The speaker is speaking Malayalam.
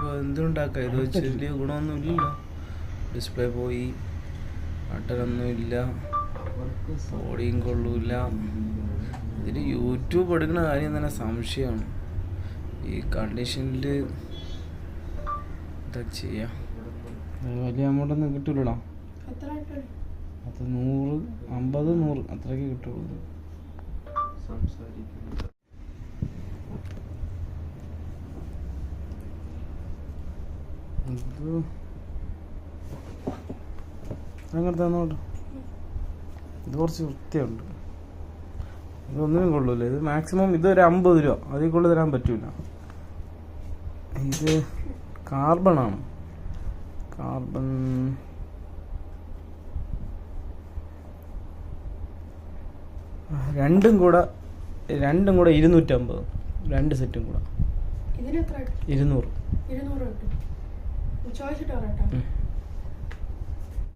ഇപ്പോൾ എന്തുണ്ടാക്കാം, ഇത് വെച്ച് വലിയ ഗുണമൊന്നും ഇല്ലല്ലോ. ഡിസ്പ്ലേ പോയി, ബട്ടനൊന്നുമില്ല, ബോഡിയും കൊള്ളൂല. ഇതിൽ യൂട്യൂബ് എടുക്കുന്ന കാര്യം തന്നെ സംശയമാണ്. ഈ കണ്ടീഷനിൽ എന്താ ചെയ്യാ? വലിയ എമൗണ്ടൊന്നും കിട്ടൂലടാ. അത് 100, 50, 100 അത്രയൊക്കെ കിട്ടുള്ളൂ. അങ്ങനത്തെ തന്നോട്ട്. ഇത് കുറച്ച് വൃത്തിയുണ്ട്. ഇതൊന്നിനും കൊള്ളൂല. ഇത് മാക്സിമം ഇതൊരു 50 രൂപ, അതിൽ കൂടുതൽ തരാൻ പറ്റൂല. ഇത് കാർബണാണ്. കാർബൺ രണ്ടും കൂടെ 250. 2 സെറ്റും കൂടെ 200.